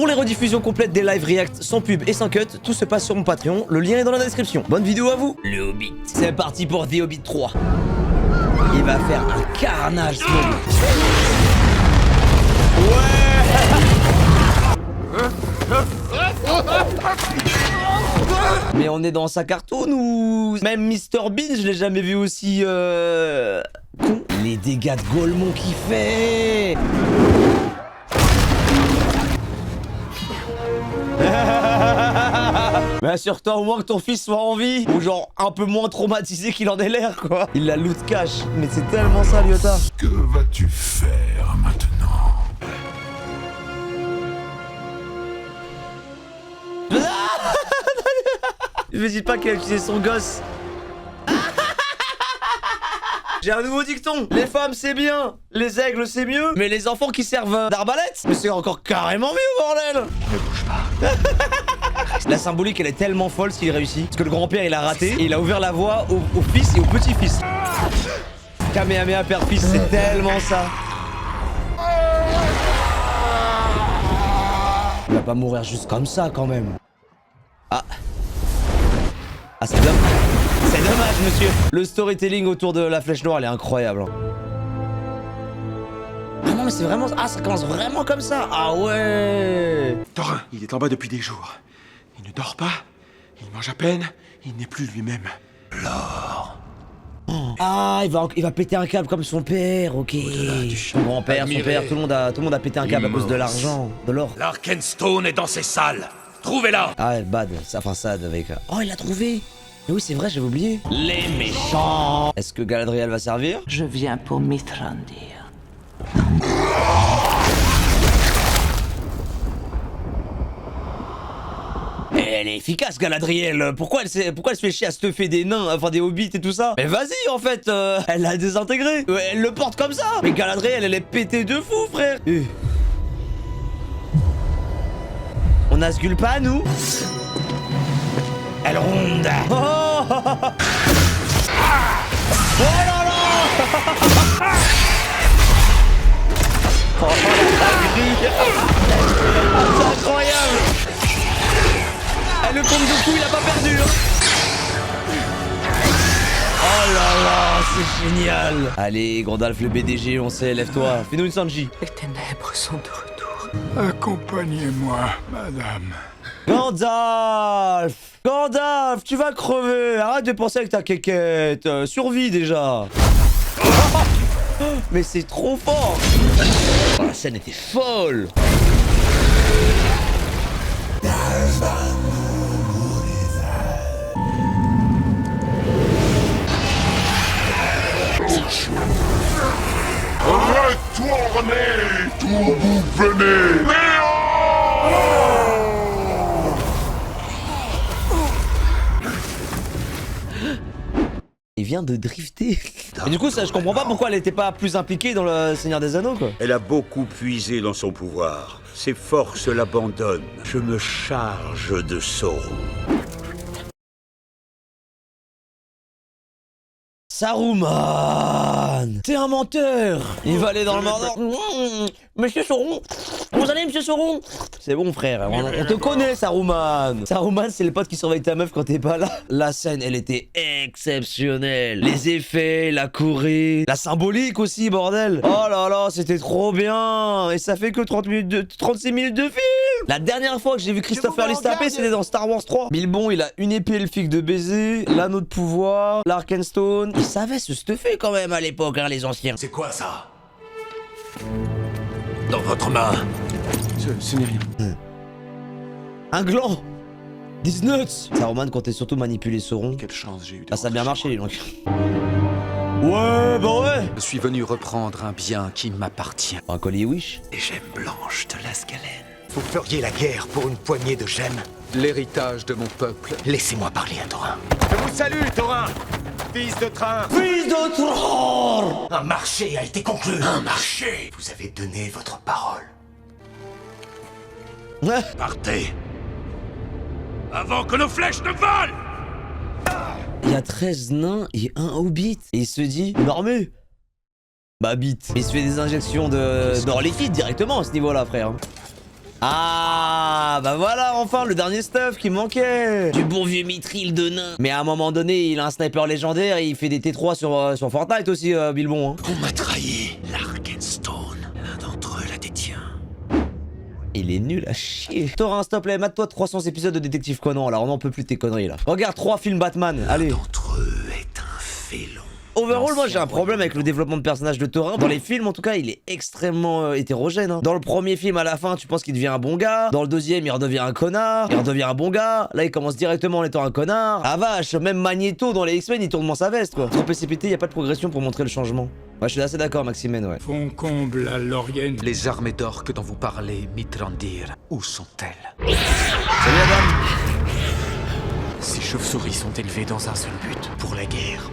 Pour les rediffusions complètes des live react sans pub et sans cut, tout se passe sur mon Patreon, le lien est dans la description. Bonne vidéo à vous. Le Hobbit. C'est parti pour The Hobbit 3. Il va faire un carnage ce Hobbit. Mais on est dans sa cartoon ou... Même Mr Bean, je l'ai jamais vu aussi... con. Les dégâts de Golemont qu'il fait. Mais assure-toi au moins que ton fils soit en vie. Ou genre un peu moins traumatisé qu'il en ait l'air, quoi. Il la loot cash. Mais c'est tellement ça, Lyota. Que vas-tu faire maintenant? N'hésite pas qu'il a utilisé son gosse. J'ai un nouveau dicton. Les femmes c'est bien, les aigles c'est mieux, mais les enfants qui servent d'arbalète, mais c'est encore carrément mieux, bordel. Ne bouge pas. La symbolique elle est tellement folle s'il réussit. Parce que le grand-père il a raté et il a ouvert la voie au fils et au petit-fils. Kamehameha père-fils, c'est tellement ça. Il va pas mourir juste comme ça quand même. Ah, c'est dommage. C'est dommage, monsieur. Le storytelling autour de la flèche noire, elle est incroyable. Ah non, mais c'est vraiment... Ah, ça commence vraiment comme ça. Ah ouais. Thorin, il est en bas depuis des jours. Il ne dort pas, il mange à peine, il n'est plus lui-même. L'or. Ah, il va péter un câble comme son père, ok. Son grand-père, son père, tout le monde a pété un câble à cause de l'argent, de l'or. L'Arkenstone est dans ses salles. Trouvez-la. Ah, bad, enfin sad avec... Oh, il l'a trouvé. Mais oui, c'est vrai, j'avais oublié. Les méchants. Est-ce que Galadriel va servir? Je viens pour Mithrandir. Elle est efficace, Galadriel. Pourquoi elle se fait chier à stuffer des nains, enfin des hobbits et tout ça? Mais vas-y, en fait, elle l'a désintégré. Elle le porte comme ça. Mais Galadriel, elle est pétée de fou, frère. On Nazgûl pas, nous? Elle ronde. Oh, oh là là. Oh la dinguerie. C'est incroyable. Le compte de coups, il a pas perdu, hein. Oh là là, c'est génial. Allez, Gandalf le BDG, on sait, lève-toi. Fais-nous une Sanji. Les ténèbres sont de retour. Accompagnez-moi, madame. Gandalf! Gandalf, tu vas crever. Arrête de penser avec ta quéquette. Survie déjà. Mais c'est trop fort. Oh, la scène était folle. Retournez d'où vous venez. Il vient de drifter. Et du coup, ça, je comprends pas pourquoi elle était pas plus impliquée dans le Seigneur des Anneaux, quoi. Elle a beaucoup puisé dans son pouvoir. Ses forces l'abandonnent. Je me charge de Sauron. Saruman! T'es un menteur! Il va aller dans le Mordor. Monsieur Sauron! Vous allez, monsieur Sauron? C'est bon, frère. On te connaît, Saruman. Saruman, c'est le pote qui surveille ta meuf quand t'es pas là. La scène, elle était exceptionnelle. Les effets, la Corée, la symbolique aussi, bordel. Oh là là, c'était trop bien. Et ça fait que 36 minutes de film. La dernière fois que j'ai vu Christopher Lee se taper, c'était dans Star Wars 3. Bilbon, il a une épée elfique de baiser, l'anneau de pouvoir, l'Arkenstone. Ils savaient se stuffer quand même à l'époque, hein, les anciens. C'est quoi ça? Dans votre main. Ce n'est rien. Un gland. Des nuts. Saruman comptait surtout manipuler Sauron. Quelle chance j'ai eu de... Ah, ça a bien marché, les donc. Ouais, bah ouais. Je suis venu reprendre un bien qui m'appartient. Un collier Wish. Les gemmes blanches de l'Ascalène. Vous feriez la guerre pour une poignée de gemmes? L'héritage de mon peuple. Laissez-moi parler à Thorin. Je vous salue, Thorin. Fils de train. Fils de Thor. Un marché a été conclu. Un marché. Vous avez donné votre parole. Partez. Avant que nos flèches ne volent. Il y a 13 nains et un hobbit. Et il se dit, une armée. Bah, bite. Il se fait des injections d'or liquide directement à ce niveau-là, frère. Ah, bah voilà, enfin, le dernier stuff qui manquait. Du bon vieux mithril de nain. Mais à un moment donné, il a un sniper légendaire et il fait des T3 sur Fortnite aussi, Bilbon. Hein. On m'a trahi. L'Arkenstone. L'un d'entre eux la détient. Il est nul à chier. Thorin, s'il te plaît, mate-toi 300 épisodes de Détective Conan, là, on n'en peut plus de tes conneries, là. Regarde 3 films Batman, allez. L'un d'entre eux est un félon. Overall, moi j'ai un problème avec le développement de personnage de Thorin. Dans les films, en tout cas, il est extrêmement hétérogène. Hein. Dans le premier film, à la fin, tu penses qu'il devient un bon gars. Dans le deuxième, il redevient un connard. Il redevient un bon gars. Là, il commence directement en étant un connard. Ah vache, même Magneto dans les X-Men, il tourne dans sa veste, quoi. Trop précipité, il n'y a pas de progression pour montrer le changement. Ouais, je suis assez d'accord, Maximène, ouais. Fond comble à Laurienne. Les armées d'orques dont vous parlez, Mithrandir, où sont-elles? Salut, Adam. Ces chauves-souris sont élevées dans un seul but, pour la guerre.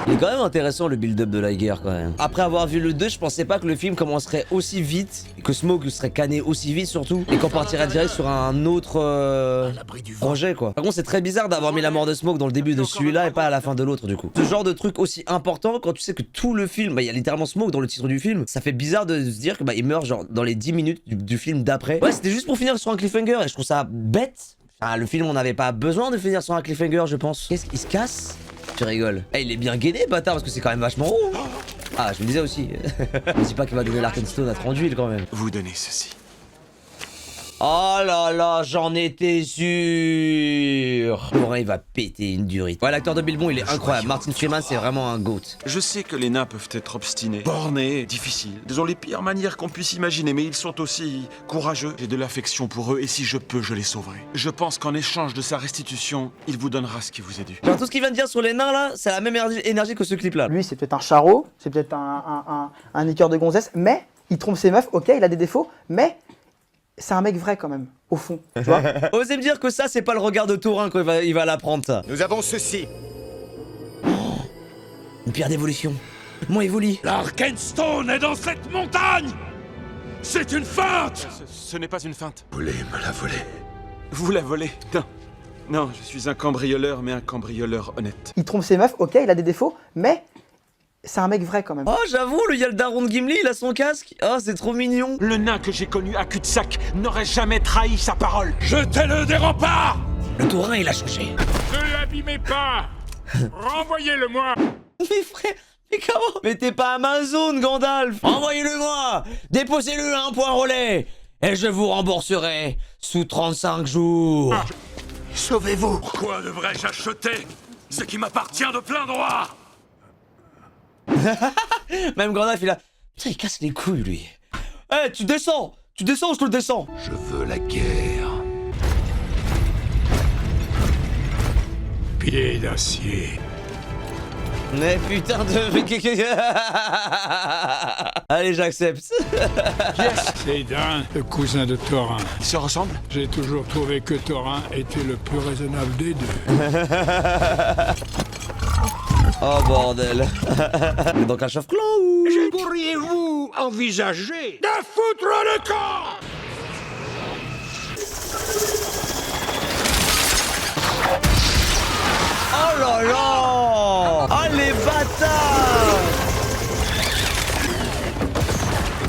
Il est quand même intéressant le build-up de la guerre quand même. Après avoir vu le 2, je pensais pas que le film commencerait aussi vite, que Smoke serait canné aussi vite surtout, et qu'on partirait direct sur un autre projet quoi. Par contre c'est très bizarre d'avoir mis la mort de Smoke dans le début de celui-là et pas à la fin de l'autre du coup. Ce genre de truc aussi important quand tu sais que tout le film, bah il y a littéralement Smoke dans le titre du film, ça fait bizarre de se dire que bah il meurt genre dans les 10 minutes du film d'après. Ouais c'était juste pour finir sur un cliffhanger et je trouve ça bête. Ah, le film on n'avait pas besoin de finir sur un cliffhanger je pense. Qu'est-ce qu'il se casse? Tu rigoles. Eh, il est bien gainé, bâtard, parce que c'est quand même vachement haut. Ah, je me disais aussi. Ne dis pas qu'il va donner l'Arkenstone à 30 d'huile quand même. Vous donnez ceci. Oh là là, j'en étais sûr. Thorin, il va péter une durite. Ouais, l'acteur de Bilbon, il est incroyable. Martin Freeman, c'est vraiment un GOAT. Je sais que les nains peuvent être obstinés, bornés, difficiles. Ils ont les pires manières qu'on puisse imaginer, mais ils sont aussi courageux. J'ai de l'affection pour eux et si je peux, je les sauverai. Je pense qu'en échange de sa restitution, il vous donnera ce qui vous est dû. Genre, tout ce qu'il vient de dire sur les nains là, c'est la même énergie que ce clip là. Lui, c'est peut-être un charreau, c'est peut-être un niqueur de gonzesse, mais il trompe ses meufs, ok, il a des défauts, mais c'est un mec vrai quand même, au fond, tu vois. Osez me dire que ça, c'est pas le regard de Thorin quand il va l'apprendre ça. Nous avons ceci. Une pierre d'évolution. Mon évoli. L'Arkenstone est dans cette montagne! C'est une feinte! Ce n'est pas une feinte. Vous voulez me la voler? Vous la volez. Non. Non, je suis un cambrioleur, mais un cambrioleur honnête. Il trompe ses meufs, ok, il a des défauts, mais c'est un mec vrai quand même. Oh, j'avoue, il y a le daron de Gimli, il a son casque. Oh, c'est trop mignon. Le nain que j'ai connu à cul-de-sac n'aurait jamais trahi sa parole. Jetez-le des remparts! Le Thorin, il a changé. Ne l'abîmez pas. Renvoyez-le-moi. Mais frère, mais comment? Mais t'es pas Amazon, Gandalf. Envoyez-le-moi. Déposez-le à un point relais. Et je vous rembourserai sous 35 jours. Sauvez-vous. Pourquoi devrais-je acheter ce qui m'appartient de plein droit? Même Gandalf, il a... Putain, il casse les couilles, lui. Eh, tu descends ou je te le descends? Je veux la guerre. Pied d'acier. Mais putain de... Allez, j'accepte. C'est Dan, le cousin de Thorin. Ils se ressemblent? J'ai toujours trouvé que Thorin était le plus raisonnable des deux. Oh bordel. Mais donc un chauffe-clan ou... Pourriez-vous envisager de foutre le camp? Oh là là! Oh les bâtards!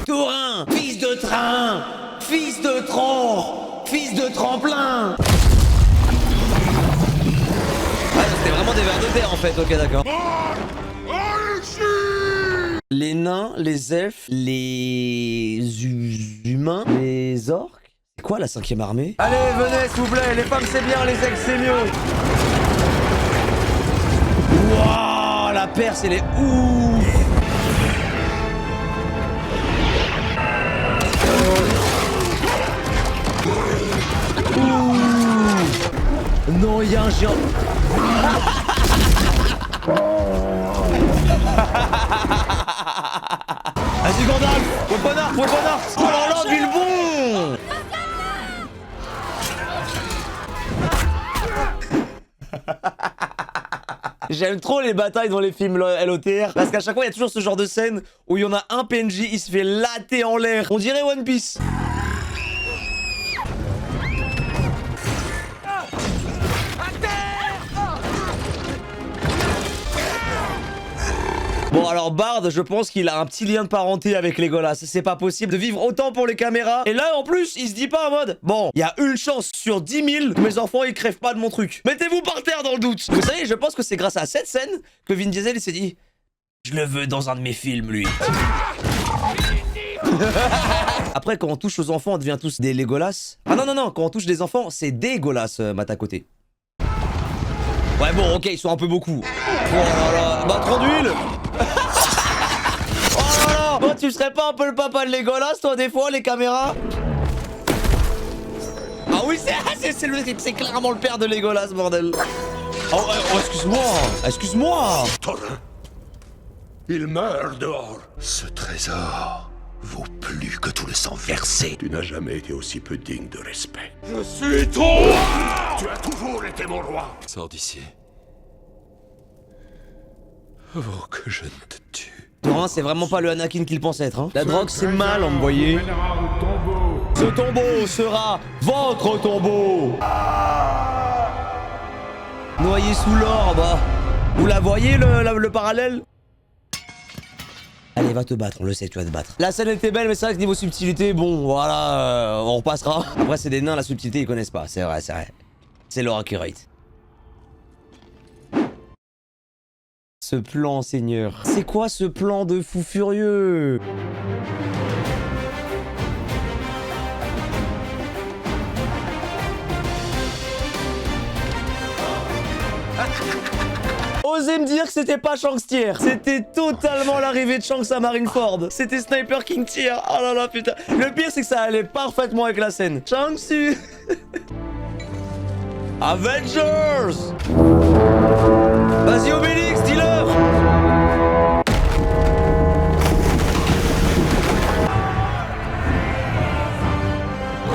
Thorin, fils de train, fils de tronc, fils de tremplin. Ah, c'était vraiment des vers de terre en fait, ok d'accord. Les nains, les elfes, les humains, les orques. C'est quoi la 5ème armée? Allez, venez s'il vous plaît, les femmes c'est bien, les ex c'est mieux. Wouah, la Perse elle est ouf. Non, il y a un géant. Vas-y Gandalf, faut le bonheur. Oh là là, Bilbon. J'aime trop les batailles dans les films LOTR parce qu'à chaque fois il y a toujours ce genre de scène où il y en a un PNJ, il se fait latter en l'air. On dirait One Piece. Bon alors Bard, je pense qu'il a un petit lien de parenté avec Legolas. C'est pas possible de vivre autant pour les caméras. Et là en plus, il se dit pas en mode bon, il y a une chance sur 10 000 que mes enfants ils crèvent pas de mon truc. Mettez-vous par terre dans le doute. Vous savez, je pense que c'est grâce à cette scène que Vin Diesel il s'est dit je le veux dans un de mes films lui. Après quand on touche aux enfants, on devient tous des Legolas. Ah non, quand on touche des enfants, c'est des Golas, Matt à côté. Ouais bon ok, ils sont un peu beaucoup. Oh là là, bah trop d'huile. Oh là là. Bon, tu serais pas un peu le papa de Legolas toi des fois, les caméras? Ah oui c'est clairement le père de Legolas, bordel. Oh excuse-moi. Thorin, il meurt dehors. Ce trésor vaut plus que tout le sang versé. Tu n'as jamais été aussi peu digne de respect. Je suis ton roi. Tu as toujours été mon roi. Sors d'ici. Oh, que je ne te tue. Thorin, c'est vraiment pas le Anakin qu'il pense être, hein. La drogue, c'est mal, vous voyez. Ce tombeau sera votre tombeau. Noyé sous l'or, bah. Vous la voyez, le parallèle? Allez, va te battre, on le sait, tu vas te battre. La scène était belle, mais c'est vrai que niveau subtilité, bon, voilà, on repassera. Après, c'est des nains, la subtilité, ils connaissent pas, c'est vrai. C'est leur accurate. Ce plan, Seigneur. C'est quoi ce plan de fou furieux? Osez me dire que c'était pas Shanks Tier. C'était totalement l'arrivée de Shanks à Marineford. C'était Sniper King Tier. Oh là là, putain. Le pire, c'est que ça allait parfaitement avec la scène. Shanks, tu... Avengers! Vas-y, Obélix, dis-leur!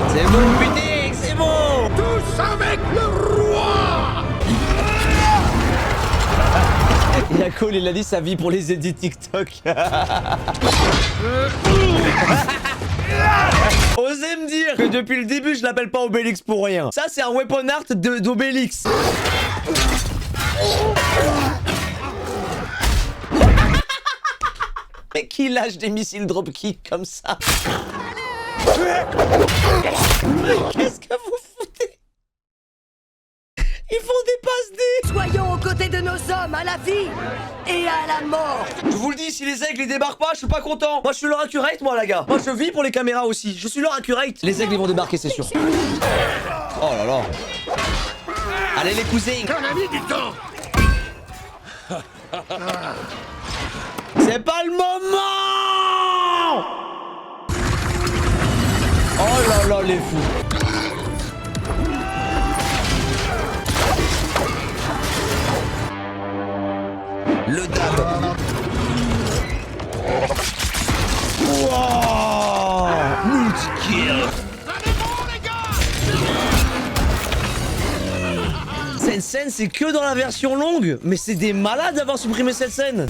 C'est bon, putain, c'est bon! Tous avec le roi. Il y a Cole, il a dit sa vie pour les edits TikTok. Osez me dire que depuis le début, je l'appelle pas Obélix pour rien. Ça, c'est un weapon art d'Obélix. Mais qui lâche des missiles dropkick comme ça? Qu'est-ce que vous foutez? Ils font des passes D. Soyons aux côtés de nos hommes, à la vie et à la mort. Je vous le dis, si les aigles ils débarquent pas, je suis pas content. Moi je suis leur accurate, moi la gars. Moi je vis pour les caméras aussi. Je suis leur accurate. Les aigles ils vont débarquer, c'est sûr. Oh là là. Allez les cousins. On a mis du temps. C'est pas le moment. Oh là là les fous. Le dab. Wow. Multi-kill. Cette scène, c'est que dans la version longue. Mais c'est des malades d'avoir supprimé cette scène.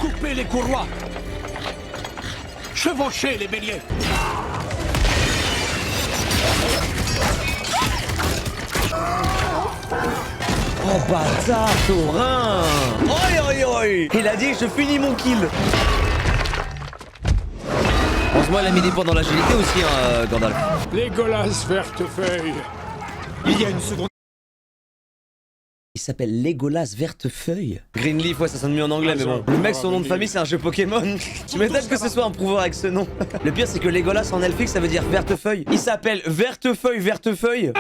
Coupez les courroies. Chevauchez les béliers. Oh bâtard, Thorin. Oi oi oi. Il a dit je finis mon kill. Heureusement, il a mis des points dans l'agilité aussi, hein, Gandalf. Legolas Vertefeuille. Il y a une seconde. Il s'appelle Legolas Vertefeuille. Greenleaf, ouais, ça sonne mieux en anglais, mais bon. Le mec, son nom de famille, c'est un jeu Pokémon. Tu m'étonnes que ce soit un prouveur avec ce nom. Le pire, c'est que Legolas en elfique, ça veut dire Vertefeuille. Il s'appelle Vertefeuille.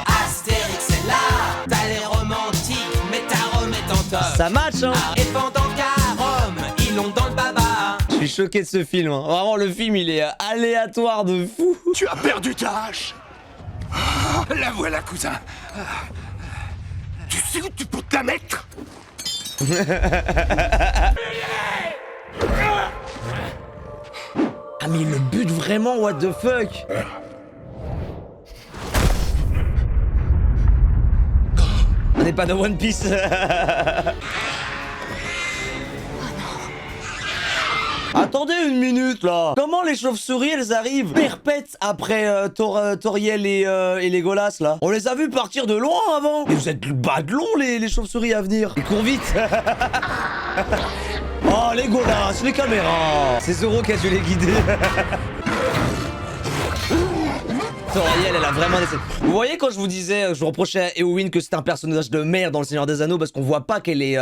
Astérix est là, t'as l'air romantique, mais ta Rome est en top. Ça match, hein. Et pendant qu'à Rome, ils l'ont dans le baba. Je suis choqué de ce film, hein. Vraiment, le film, il est aléatoire de fou. Tu as perdu ta hache. La voilà, cousin. Tu sais où tu peux te la mettre? Ah mais il le bute vraiment, what the fuck. On n'est pas dans One Piece. Attends, Attendez une minute là. Comment les chauves-souris elles arrivent perpètes après Toriel et Legolas là? On les a vus partir de loin avant. Et vous êtes baglons les chauves-souris à venir. Ils courent vite. Oh Legolas, les caméras. C'est Zoro qui a dû les guider. Toriel, elle a vraiment des... Vous voyez quand je vous disais, je reprochais à Éowyn que c'était un personnage de merde dans Le Seigneur des Anneaux parce qu'on voit pas qu'elle est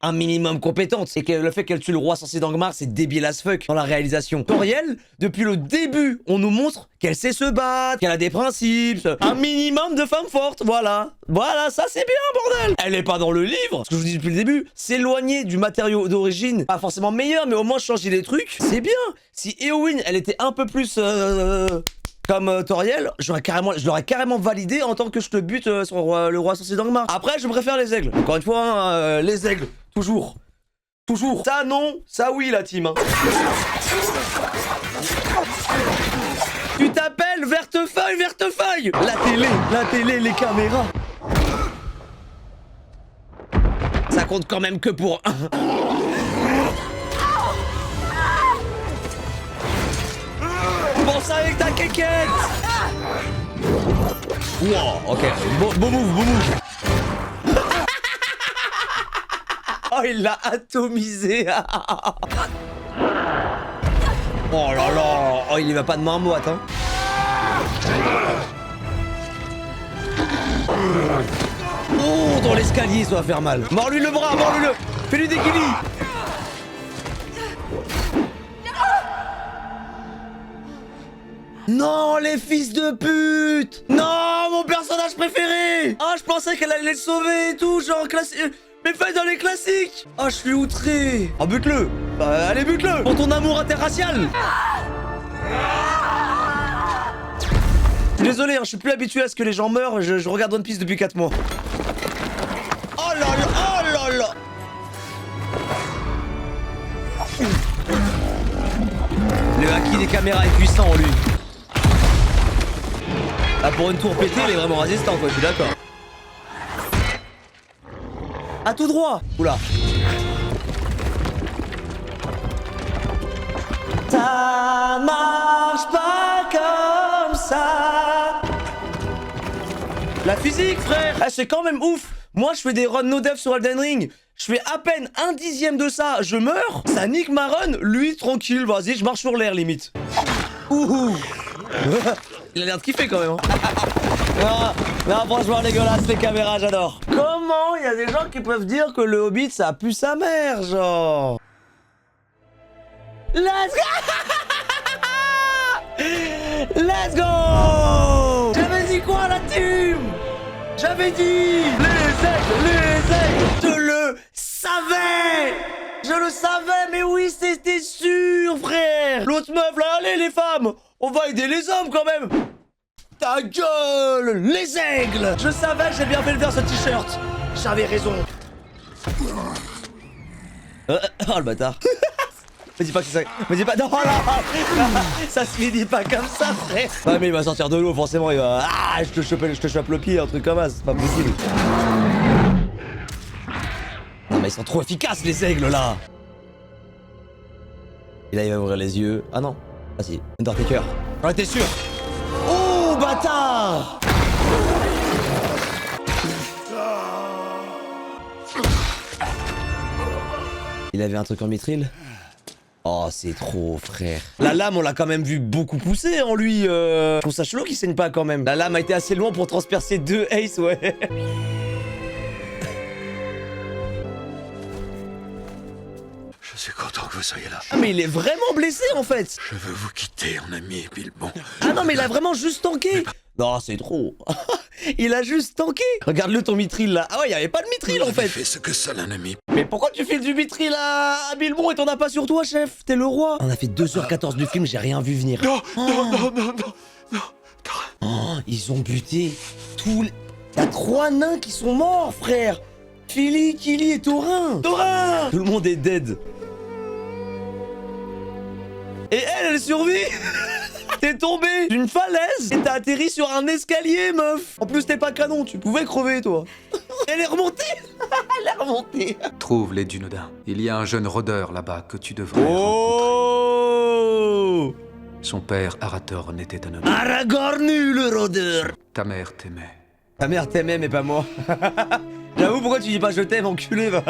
un minimum compétente et que le fait qu'elle tue le roi sorcier d'Angmar, c'est débile as fuck dans la réalisation. Toriel, depuis le début, on nous montre qu'elle sait se battre, qu'elle a des principes, un minimum de femme forte, voilà. Voilà, ça c'est bien, bordel. Elle est pas dans le livre, ce que je vous dis depuis le début, s'éloigner du matériau d'origine, pas forcément meilleur, mais au moins changer les trucs, c'est bien. Si Éowyn, elle était un peu plus... comme Toriel, je l'aurais carrément validé en tant que je te bute sur le roi sorcier d'Angmar. Après, je préfère les aigles. Encore une fois, hein, les aigles. Toujours. Toujours. Ça, non. Ça, oui, la team. Hein. Tu t'appelles Vertefeuille, Vertefeuille. La télé, les caméras. Ça compte quand même que pour un. Pense avec ta quéquette. Wow, ok, beau move. Oh, il l'a atomisé. Oh là là. Oh, il y va pas de main moite, hein. Oh, dans l'escalier, ça va faire mal. Mords-lui le bras, mords-lui le. Fais-lui des guillis. Non, les fils de pute. Non, mon personnage préféré. Ah, je pensais qu'elle allait le sauver et tout, genre classique. Mais faites dans les classiques. Ah, je suis outré. Ah, bute-le. Bah, allez, bute-le. Pour ton amour interracial. Désolé, hein, je suis plus habitué à ce que les gens meurent. Je regarde One Piece depuis 4 mois. Oh là là, oh là là. Le haki des caméras est puissant, lui. Ah, pour une tour pétée, il est vraiment résistant, quoi, je suis d'accord. Ah, tout droit. Oula. Ça marche pas comme ça. La physique, frère. Ah, c'est quand même ouf. Moi, je fais des runs no dev sur Elden Ring. Je fais à peine 1/10 de ça, je meurs. Ça nique ma run. Lui, tranquille, vas-y, je marche sur l'air, limite. Ouhou. Il a l'air de kiffer quand même. Hein. Non, franchement, dégueulasse, les caméras, j'adore. Comment il y a des gens qui peuvent dire que le Hobbit, ça pue sa mère, genre. Let's go. Let's go. J'avais dit quoi, la team? J'avais dit les aigles. Je le savais. Je le savais, mais oui, c'était sûr, frère. L'autre meuf, là, allez, les femmes. On va aider les hommes, quand même. Ta gueule, les aigles. Je savais, j'ai bien fait le faire, ce t-shirt. J'avais raison. Oh, le bâtard. Me dis pas que c'est ça. Me dis pas. Non, là. Ça se finit pas comme ça, frère. Ouais, mais il va sortir de l'eau, forcément. Il va. Ah, je te chope le pied, un truc comme ça. C'est pas possible. Non, mais ils sont trop efficaces, les aigles, là. Et là, il va ouvrir les yeux. Ah non. Ah si. Dans tes cœurs. J'en étais sûr. Oh, bâtard. Il avait un truc en mithril. Oh, c'est trop, frère. La lame, on l'a quand même vu beaucoup pousser en lui. Je trouve ça chelou qu'il saigne pas quand même. La lame a été assez loin pour transpercer 2 aces, ouais. Je suis content que vous soyez là. Ah, mais il est vraiment blessé en fait. Je veux vous quitter, mon ami Bilbon. Ah non, mais il a vraiment juste tanké. Non, c'est trop. Il a juste tanké. Regarde-le ton mithril là. Ah ouais, il y avait pas de mithril en fait. Fait ce que seul un ami. Mais pourquoi tu files du mithril à Bilbon et t'en as pas sur toi, chef? T'es le roi. On a fait 2h14 du film, j'ai rien vu venir. Non, non. Oh, ils ont buté tous les... Il y a 3 nains qui sont morts, frère. Philly, Killy et Thorin. Thorin. Tout le monde est dead. Et elle survit. T'es tombé d'une falaise et t'as atterri sur un escalier, meuf. En plus, t'es pas canon, tu pouvais crever, toi. Elle est remontée. Elle est remontée. Trouve les Dunedain. Il y a un jeune rôdeur là-bas que tu devrais rencontrer. Oh. Son père, Arathorn, était un homme. Aragorn, le rôdeur. Ta mère t'aimait. Ta mère t'aimait, mais pas moi. J'avoue, pourquoi tu dis pas je t'aime, enculé, va.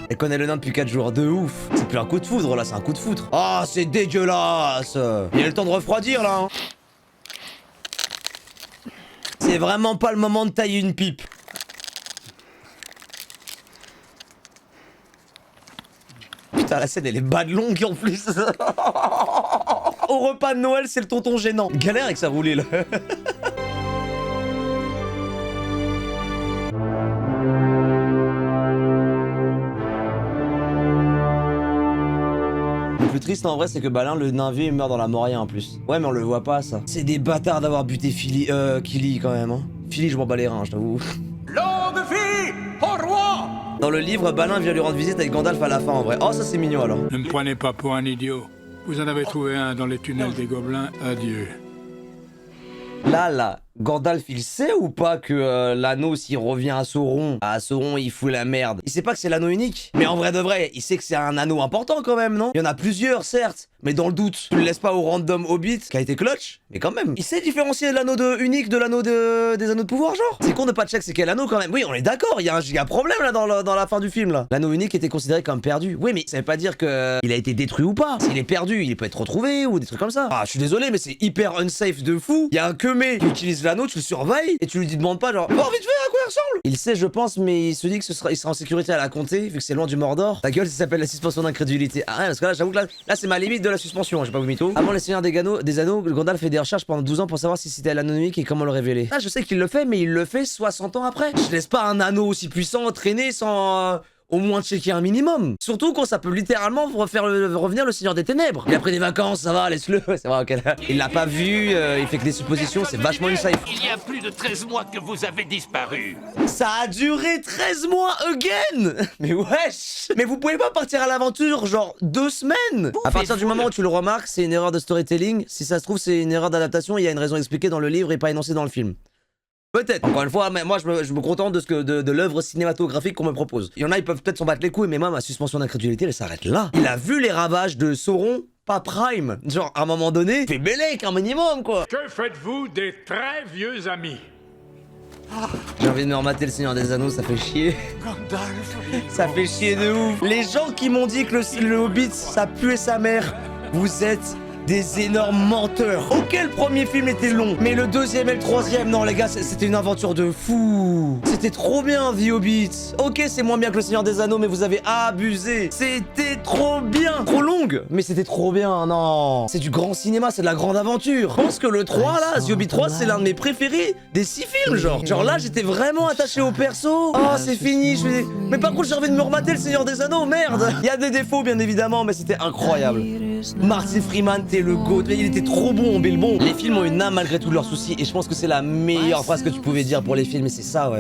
Elle connaît le nain depuis 4 jours, de ouf. C'est plus un coup de foudre, là, c'est un coup de foudre. Ah, c'est dégueulasse. Il y a le temps de refroidir, là. Hein. C'est vraiment pas le moment de tailler une pipe. Putain, la scène, elle est bad longue en plus. Au repas de Noël, c'est le tonton gênant. Galère avec sa roulée, là. Le plus triste en vrai, c'est que Balin, le nain vieux, il meurt dans la Moria en plus. Ouais, mais on le voit pas, ça. C'est des bâtards d'avoir buté Kili quand même, hein. Philly, je m'en bats les reins, je t'avoue. Longue vie au roi! Dans le livre, Balin vient lui rendre visite avec Gandalf à la fin en vrai. Oh, ça c'est mignon alors. Ne me prenez pas pour un idiot. Vous en avez trouvé un dans les tunnels des gobelins. Adieu. Là, Gandalf, il sait ou pas que l'anneau, s'il revient à Sauron, il fout la merde. Il sait pas que c'est l'anneau unique. Mais en vrai de vrai, il sait que c'est un anneau important quand même, non? Il y en a plusieurs, certes. Mais dans le doute, tu le laisses pas au random Hobbit, qui a été clutch. Mais quand même, il sait différencier l'anneau unique de l'anneau des anneaux de pouvoir, genre. C'est con de pas check c'est quel anneau quand même. Oui, on est d'accord, il y a un giga problème là dans la fin du film là. L'anneau unique était considéré comme perdu. Oui, mais ça veut pas dire que il a été détruit ou pas. S'il est perdu, il peut être retrouvé ou des trucs comme ça. Ah, je suis désolé, mais c'est hyper unsafe de fou. Il y a un queumé qui utilise l'anneau, tu le surveilles et tu lui demandes pas genre, oh, vite fait, à quoi il ressemble? Il sait, je pense, mais il se dit que il sera en sécurité à la comté vu que c'est loin du Mordor. Ta gueule, ça s'appelle la suspension d'incrédulité. Ah, ouais, parce que là, j'avoue que là c'est ma limite de la suspension. J'ai pas vous mytho. Avant les Seigneurs des Anneaux, Gandalf fait des recherches pendant 12 ans pour savoir si c'était l'anneau unique et comment le révéler. Ah, je sais qu'il le fait, mais il le fait 60 ans après. Je laisse pas un anneau aussi puissant traîner sans au moins checker un minimum. Surtout quand ça peut littéralement revenir le Seigneur des Ténèbres. Il a pris des vacances, ça va, laisse-le. C'est vrai, ok. Il l'a pas vu, il fait que des suppositions, c'est vachement une safe. Il y a plus de 13 mois que vous avez disparu. Ça a duré 13 mois again. Mais wesh. Mais vous pouvez pas partir à l'aventure genre 2 semaines. À partir du moment où tu le remarques, c'est une erreur de storytelling. Si ça se trouve, c'est une erreur d'adaptation, il y a une raison expliquée dans le livre et pas énoncée dans le film. Peut-être. Encore une fois, mais moi je me contente de l'œuvre cinématographique qu'on me propose. Il y en a, ils peuvent peut-être s'en battre les couilles, mais moi ma suspension d'incrédulité elle s'arrête là. Il a vu les ravages de Sauron, pas Prime. Genre à un moment donné, fais Bélec un minimum quoi. Que faites-vous des très vieux amis? J'ai envie de me remater le Seigneur des Anneaux, ça fait chier. Ça fait chier de ouf. Les gens qui m'ont dit que le Hobbit ça puait sa mère, vous êtes des énormes menteurs. Ok, le premier film était long, mais le deuxième et le troisième, non les gars, c'était une aventure de fou. C'était trop bien, The Hobbit. Ok, c'est moins bien que le Seigneur des Anneaux, mais vous avez abusé. C'était trop bien. Trop longue, mais c'était trop bien, non. C'est du grand cinéma, c'est de la grande aventure. Je pense que le 3, là, The Hobbit 3, c'est l'un de mes préférés des 6 films, genre. Genre là, j'étais vraiment attaché au perso. Oh, c'est fini, mais par contre, j'ai envie de me remater le Seigneur des Anneaux, merde. Il y a des défauts, bien évidemment, mais c'était incroyable. Martin Freeman, t'es le GOAT. Il était trop bon, Bilbon. Les films ont une âme malgré tous leurs soucis et je pense que c'est la meilleure phrase que tu pouvais dire pour les films et c'est ça, ouais.